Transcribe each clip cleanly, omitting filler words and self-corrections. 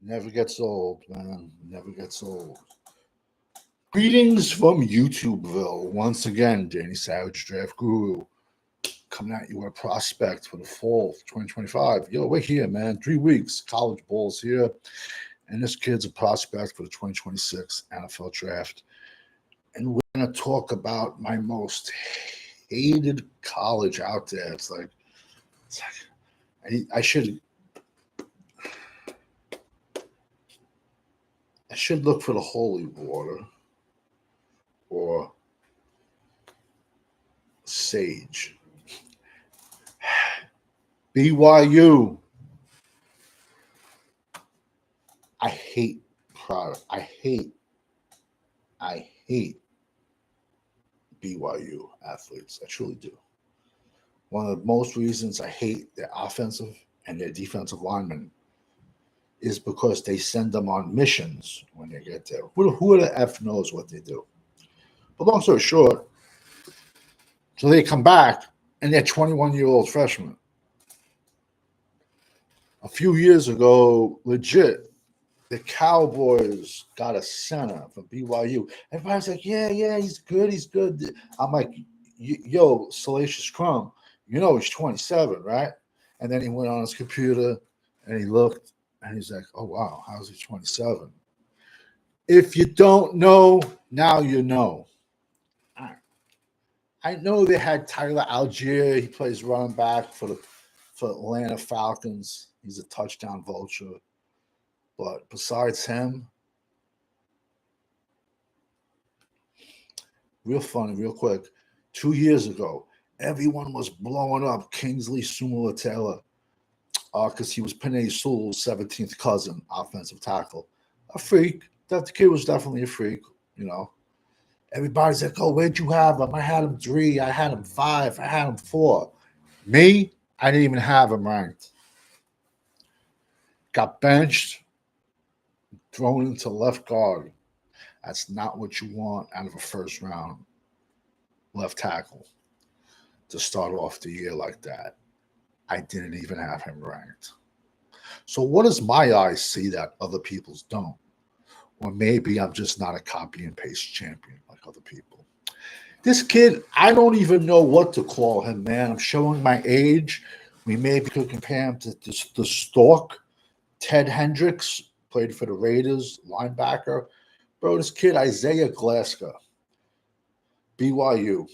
Never gets old, man. Never gets old. Greetings from YouTubeville. Once again, Danny Savage, Draft Guru, coming at you with a prospect for the fall of 2025. Yo, we're here, man. 3 weeks. College ball's here. And this kid's a prospect for the 2026 NFL Draft. And we're going to talk about my most hated college out there. It's like I should look for the holy water or sage. BYU. I hate product. I hate BYU athletes. I truly do. One of the most reasons I hate their offensive and their defensive linemen is because they send them on missions when they get there. Who the F knows what they do? But long story short, so they come back and they're 21-year-old freshmen. A few years ago, legit, the Cowboys got a center from BYU. Everybody's like, yeah, he's good. I'm like, yo, Salacious Crumb, you know he's 27, right? And then he went on his computer and he looked and he's like, oh, wow, how's he 27? If you don't know, now you know. I know they had Tyler Algier. He plays running back for Atlanta Falcons. He's a touchdown vulture. But besides him, real funny, real quick, 2 years ago, everyone was blowing up Kingsley Sumula-Taylor because he was Penei Sewell's 17th cousin, offensive tackle. A freak. That kid was definitely a freak, you know. Everybody's like, oh, where'd you have him? I had him 3. I had him 5. I had him 4. Me, I didn't even have him ranked. Got benched, thrown into left guard. That's not what you want out of a first-round left tackle to start off the year like that. I didn't even have him ranked. So what does my eyes see that other people's don't? Or maybe I'm just not a copy and paste champion like other people. This kid, I don't even know what to call him, man. I'm showing my age. We maybe could compare him to the Stork. Ted Hendricks played for the Raiders, linebacker. Bro, this kid, Isiah Glasker, BYU.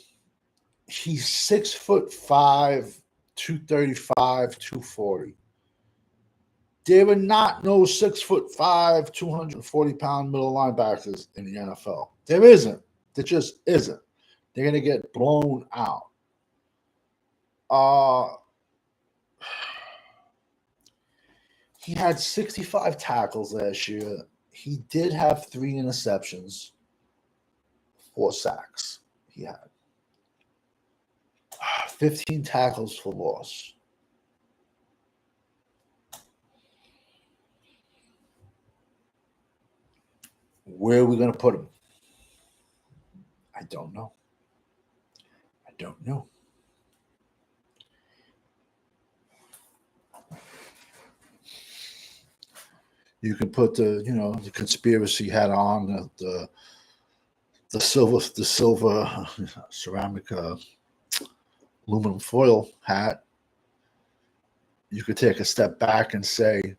He's 6'5", 235, 240. There are not no 6'5", 240-pound middle linebackers in the NFL. There isn't. There just isn't. They're going to get blown out. He had 65 tackles last year. He did have 3 interceptions, 4 sacks he had. 15 tackles for loss. Where are we going to put him? I don't know. You can put the conspiracy hat on, the silver ceramic aluminum foil hat. You could take a step back and say,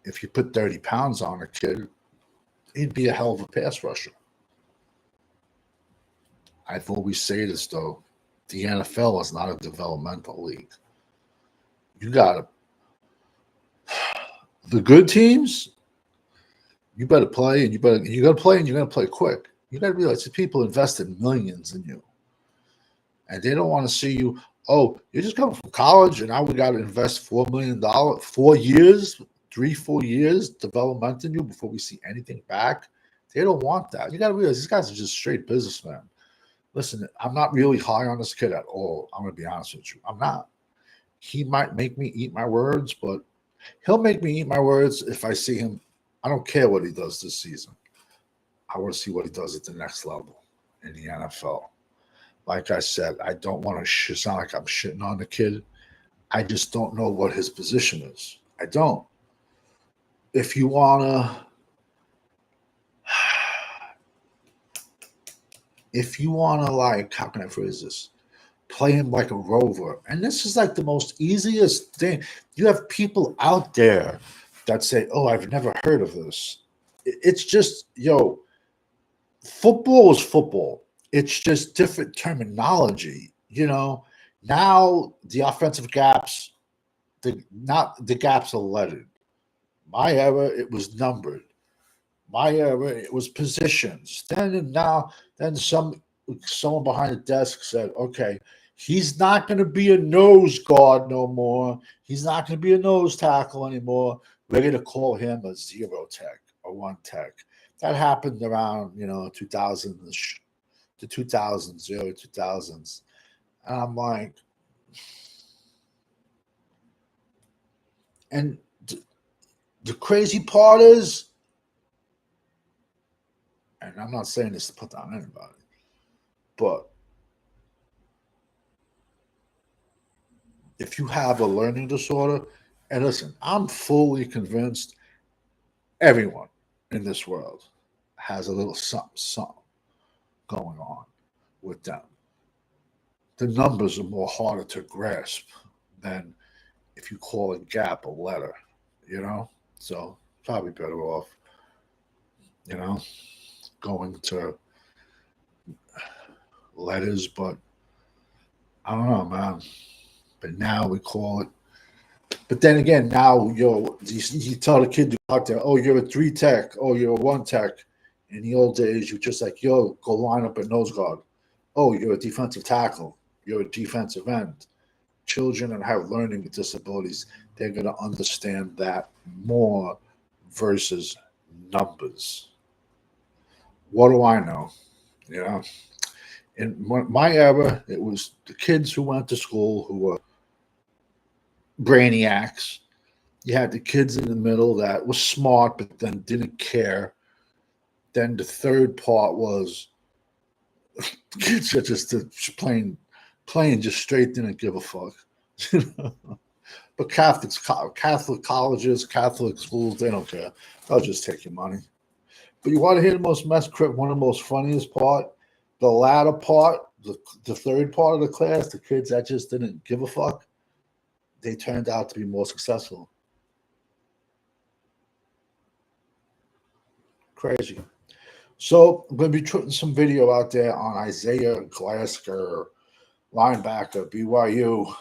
if you put 30 pounds on a kid, he'd be a hell of a pass rusher. I've always said this, though. The NFL is not a developmental league. You got to the good teams, you better play, and you're going to play quick. You got to realize that people invested millions in you, and they don't want to see you. Oh, you're just coming from college, and now we got to invest $4 million, 4 years, 3-4 years development in you before we see anything back. They don't want that. You got to realize these guys are just straight businessmen. Listen, I'm not really high on this kid at all. I'm going to be honest with you. I'm not. He might make me eat my words, but he'll make me eat my words if I see him. I don't care what he does this season. I want to see what he does at the next level in the NFL. Like I said, I don't want to sound like I'm shitting on the kid. I just don't know what his position is. I don't. If you wanna, like, how can I phrase this? Play him like a rover, and this is like the most easiest thing. You have people out there that say, "Oh, I've never heard of this." It's just, football is football. It's just different terminology. Now the offensive gaps, the gaps are lettered. My era, it was numbered. My era, it was positions. Then someone behind the desk said, "Okay, he's not going to be a nose guard no more. He's not going to be a nose tackle anymore. We're going to call him a zero tech or one tech." That happened around 2000, the 2000s, early 2000s, and I'm like, and the crazy part is, and I'm not saying this to put down anybody, but if you have a learning disorder, and listen, I'm fully convinced everyone in this world has a little something going on with them. The numbers are more harder to grasp than if you call a gap a letter, So probably better off, going to letters, but I don't know, man. But now we call it. But then again, now you tell the kid out there, "Oh, you're a 3 tech. Oh, you're a 1 tech." In the old days, you're just like, "Yo, go line up at nose guard." "Oh, you're a defensive tackle. You're a defensive end." Children that have learning disabilities, they're going to understand that more versus numbers. What do I know? In my era, it was the kids who went to school who were brainiacs. You had the kids in the middle that were smart but then didn't care. Then the third part was kids that just plain just straight didn't give a fuck. But Catholic colleges, Catholic schools, they don't care. They'll just take your money. But you want to hear the most one of the most funniest part? The latter part, the third part of the class, the kids that just didn't give a fuck, they turned out to be more successful. Crazy. So I'm going to be putting some video out there on Isiah Glasker, linebacker, BYU.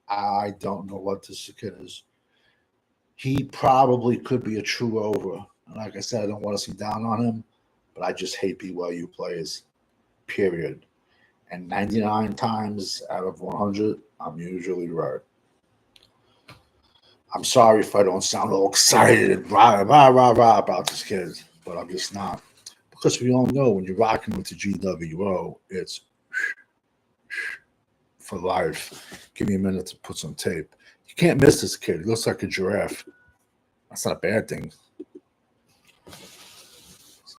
I don't know what this kid is. He probably could be a true over. And like I said, I don't want to see down on him, but I just hate BYU players, period. And 99 times out of 100, I'm usually right. I'm sorry if I don't sound all excited and rah, rah, rah, rah about this kid, but I'm just not. Because we all know when you're rocking with the GWO, it's for life. Give me a minute to put some tape. You can't miss this kid. He looks like a giraffe. That's not a bad thing.